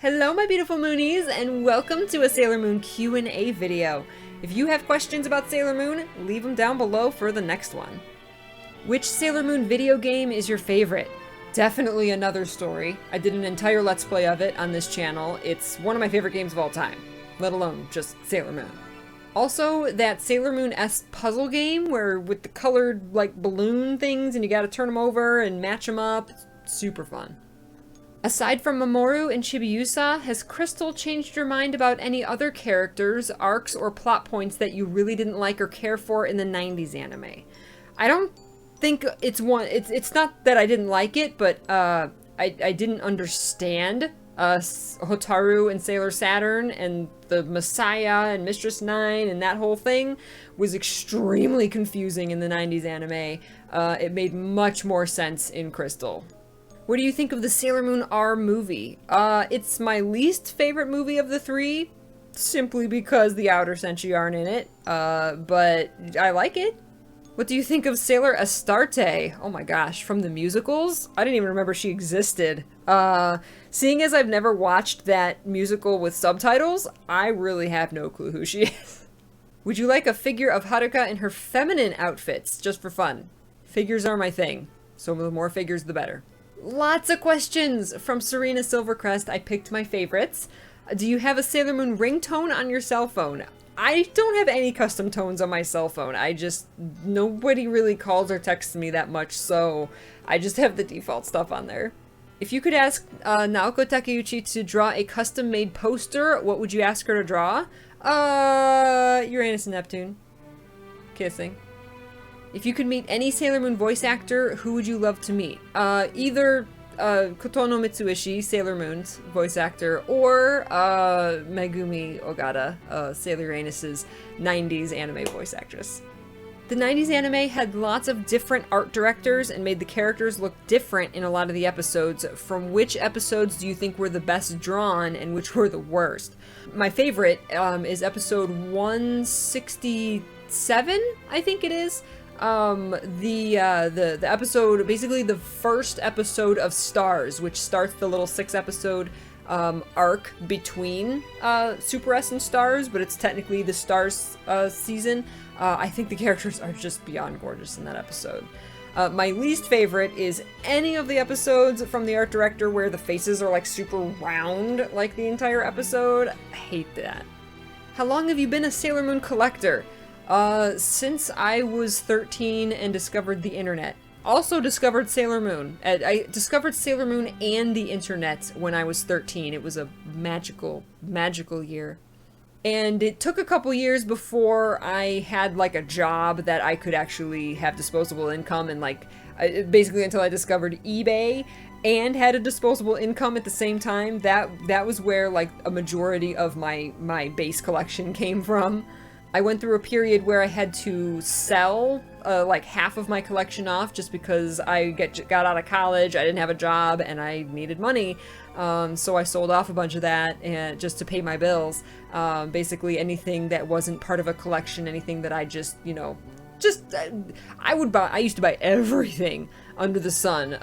Hello my beautiful Moonies, and welcome to a Sailor Moon Q&A video. If you have questions about Sailor Moon, leave them down below for the next one. Which Sailor Moon video game is your favorite? Definitely Another Story. I did an entire Let's Play of it on this channel. It's one of my favorite games of all time, let alone just Sailor Moon. Also, that Sailor Moon-esque puzzle game where with the colored like balloon things and you gotta turn them over and match them up. It's super fun. Aside from Mamoru and Chibiusa, has Crystal changed your mind about any other characters, arcs, or plot points that you really didn't like or care for in the 90s anime? I don't think it's one. It's not that I didn't like it, but I didn't understand Hotaru and Sailor Saturn and the Messiah and Mistress Nine and that whole thing was extremely confusing in the 90s anime. It made much more sense in Crystal. What do you think of the Sailor Moon R movie? It's my least favorite movie of the three, simply because the Outer Senshi aren't in it, but I like it. What do you think of Sailor Astarte? Oh my gosh, from the musicals? I didn't even remember she existed. Seeing as I've never watched that musical with subtitles, I really have no clue who she is. Would you like a figure of Haruka in her feminine outfits, just for fun? Figures are my thing, so the more figures the better. Lots of questions from Serena Silvercrest. I picked my favorites. Do you have a Sailor Moon ringtone on your cell phone? I don't have any custom tones on my cell phone. Nobody really calls or texts me that much, so I just have the default stuff on there. If you could ask Naoko Takeuchi to draw a custom-made poster, what would you ask her to draw? Uranus and Neptune. Kissing. If you could meet any Sailor Moon voice actor, who would you love to meet? Either Kotono Mitsuishi, Sailor Moon's voice actor, or Megumi Ogata, Sailor Uranus's 90s anime voice actress. The 90s anime had lots of different art directors and made the characters look different in a lot of the episodes. From which episodes do you think were the best drawn and which were the worst? My favorite is episode 167, I think it is. The episode, basically the first episode of Stars, which starts the little 6-episode arc between Super S and Stars, but it's technically the Stars season. I think the characters are just beyond gorgeous in that episode. My least favorite is any of the episodes from the art director where the faces are like super round like the entire episode. I hate that. How long have you been a Sailor Moon collector? Since I was 13 and discovered the internet. Also discovered Sailor Moon. I discovered Sailor Moon and the internet when I was 13. It was a magical, magical year. And it took a couple years before I had like a job that I could actually have disposable income, and basically until I discovered eBay and had a disposable income at the same time. That was where like a majority of my base collection came from. I went through a period where I had to sell like half of my collection off just because I got out of college, I didn't have a job, and I needed money. So I sold off a bunch of that and just to pay my bills. Basically anything that wasn't part of a collection, anything that I I would buy. I used to buy everything under the sun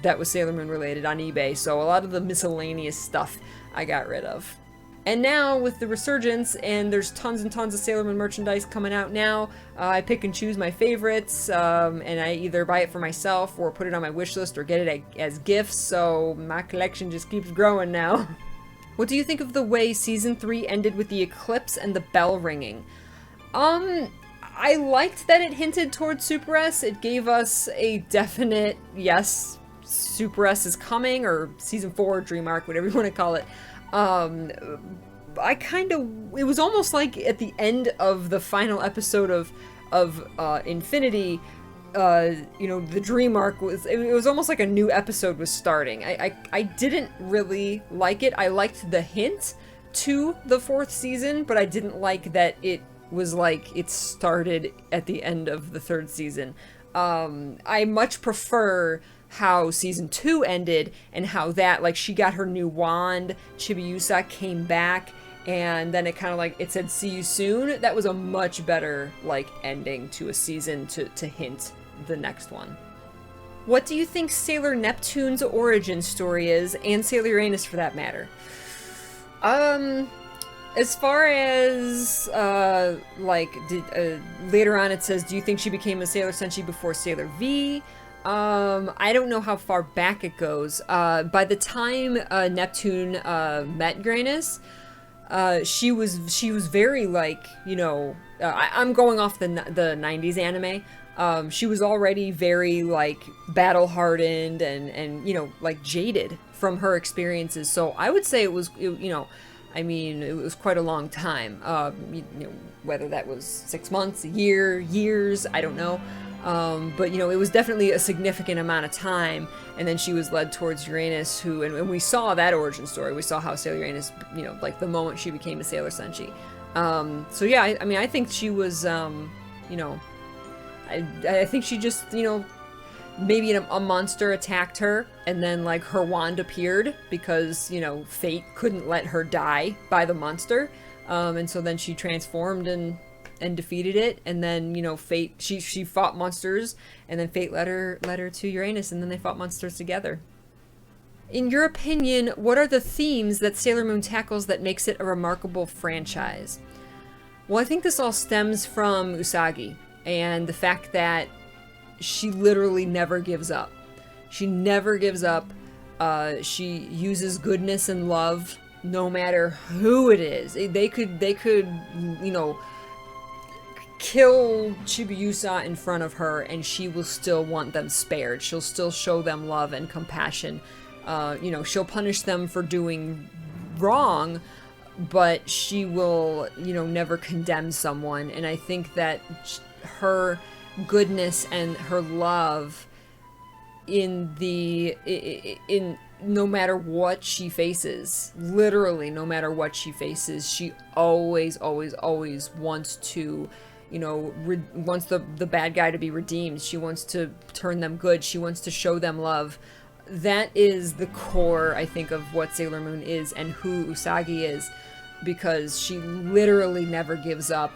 that was Sailor Moon related on eBay. So a lot of the miscellaneous stuff I got rid of. And now, with the resurgence, and there's tons and tons of Sailor Moon merchandise coming out now, I pick and choose my favorites, and I either buy it for myself, or put it on my wish list, or get it as gifts, so my collection just keeps growing now. What do you think of the way Season 3 ended with the eclipse and the bell ringing? I liked that it hinted towards Super S. It gave us a definite, yes, Super S is coming, or Season 4, Dream Arc, whatever you want to call it. It was almost like at the end of the final episode of Infinity, the Dream Arc it was almost like a new episode was starting. I didn't really like it. I liked the hint to the 4th season, but I didn't like that it was like it started at the end of the 3rd season. I much prefer how Season 2 ended, and how that, like, she got her new wand, Chibiusa came back, and then it kind of like, it said, see you soon. That was a much better, like, ending to a season to hint the next one. What do you think Sailor Neptune's origin story is, and Sailor Uranus for that matter? Um, as far as, later on it says, do you think she became a Sailor Senshi before Sailor V? I don't know how far back it goes. By the time, Neptune, met Grayness, she was very, like, you know, I'm going off the 90s anime. She was already very, like, battle hardened and you know, like, jaded from her experiences. So I would say it was, you know, I mean, it was quite a long time. You know, whether that was 6 months, a year, years, I don't know. But, you know, it was definitely a significant amount of time. And then she was led towards Uranus, who, and we saw that origin story. We saw how Sailor Uranus, you know, like the moment she became a Sailor Senshi. So yeah, I mean, I think she was, you know, I think she just, you know, maybe a monster attacked her, and then, like, her wand appeared because, you know, fate couldn't let her die by the monster. And so then she transformed and defeated it, and then, you know, fate, she fought monsters, and then fate led her to Uranus, and then they fought monsters together. In your opinion, what are the themes that Sailor Moon tackles that makes it a remarkable franchise? Well, I think this all stems from Usagi and the fact that she literally never gives up. She never gives up. She uses goodness and love no matter who it is. They could, you know, kill Chibiusa in front of her and she will still want them spared. She'll still show them love and compassion. You know, she'll punish them for doing wrong, but she will, you know, never condemn someone. And I think that her goodness and her love in no matter what she faces, literally no matter what she faces, she always wants to, you know, wants the bad guy to be redeemed. She wants to turn them good. She wants to show them love. That is the core, I think, of what Sailor Moon is and who Usagi is, because she literally never gives up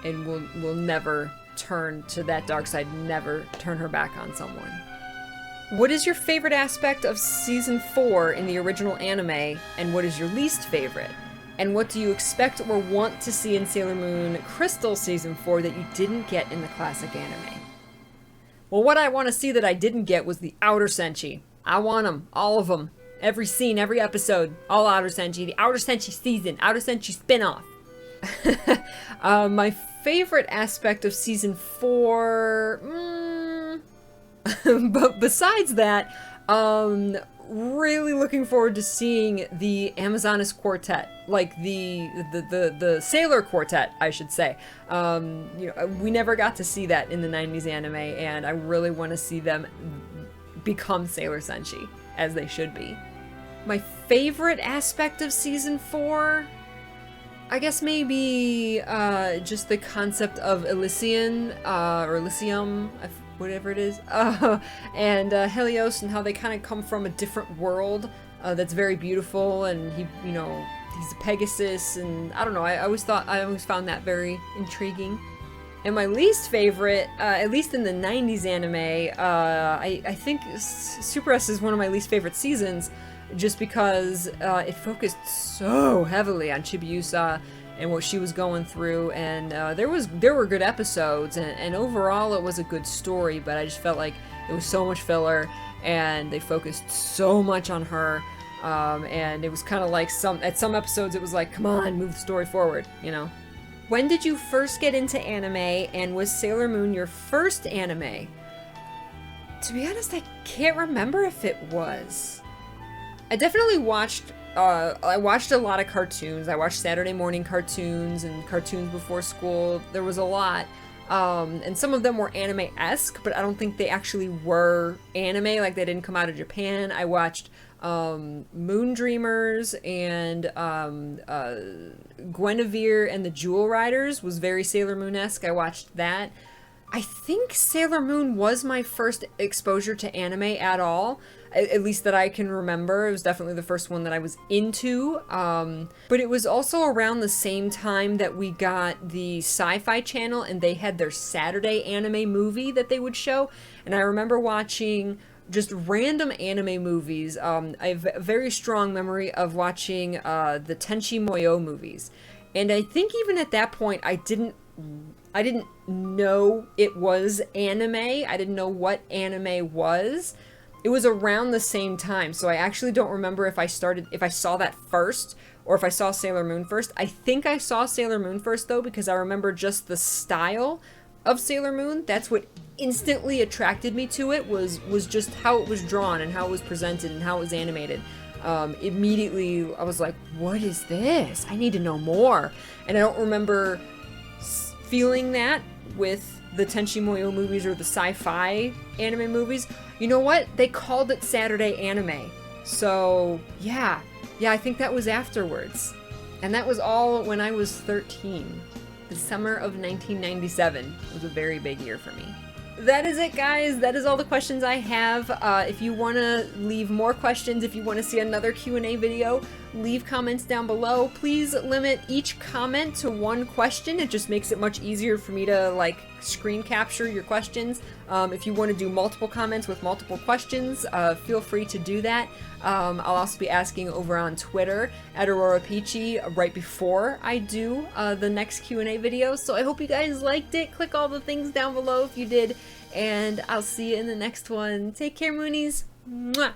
and will never turn to that dark side, never turn her back on someone. What is your favorite aspect of Season 4 in the original anime, and what is your least favorite? And what do you expect or want to see in Sailor Moon Crystal Season 4 that you didn't get in the classic anime? Well, what I want to see that I didn't get was the Outer Senshi. I want them, all of them. Every scene, every episode, all Outer Senshi. The Outer Senshi season, Outer Senshi spin-off. My favorite aspect of Season 4... but besides that, really looking forward to seeing the Amazonas Quartet, like the Sailor Quartet, I should say. You know, we never got to see that in the 90s anime, and I really want to see them become Sailor Senshi, as they should be. My favorite aspect of Season 4? I guess maybe just the concept of Elysian, or Elysium, whatever it is, and Helios, and how they kind of come from a different world that's very beautiful, and you know, he's a Pegasus, and I don't know, I always found that very intriguing. And my least favorite, at least in the 90s anime, I think Super S is one of my least favorite seasons, just because it focused so heavily on Chibiusa and what she was going through, and there were good episodes, and overall it was a good story, but I just felt like it was so much filler, and they focused so much on her, and it was kind of like at some episodes it was like, come on, move the story forward, you know? When did you first get into anime, and was Sailor Moon your first anime? To be honest, I can't remember if it was. I definitely watched I watched a lot of cartoons. I watched Saturday morning cartoons and cartoons before school. There was a lot. And some of them were anime-esque, but I don't think they actually were anime, like they didn't come out of Japan. I watched Moon Dreamers, and Guinevere and the Jewel Riders was very Sailor Moon-esque. I watched that. I think Sailor Moon was my first exposure to anime at all, at least that I can remember. It was definitely the first one that I was into, but it was also around the same time that we got the Sci-Fi Channel, and they had their Saturday anime movie that they would show, and I remember watching just random anime movies. I have a very strong memory of watching the Tenchi Muyo movies. And I think even at that point, I didn't know it was anime. I didn't know what anime was. It was around the same time, so I actually don't remember if I saw that first or if I saw Sailor Moon first. I think I saw Sailor Moon first though, because I remember just the style of Sailor Moon. That's what instantly attracted me to it, was just how it was drawn and how it was presented and how it was animated. Immediately I was like, what is this? I need to know more. And I don't remember feeling that with the Tenchi Muyo movies or the sci-fi anime movies. You know what? They called it Saturday anime. So yeah, I think that was afterwards. And that was all when I was 13. The summer of 1997 was a very big year for me. That is it, guys. That is all the questions I have. If you want to leave more questions, if you want to see another Q&A video, leave comments down below. Please limit each comment to one question. It just makes it much easier for me to like screen capture your questions. If you want to do multiple comments with multiple questions, feel free to do that. I'll also be asking over on Twitter at AuroraPeachy right before I do the next Q&A video. So I hope you guys liked it. Click all the things down below if you did. And I'll see you in the next one. Take care, Moonies. Mwah!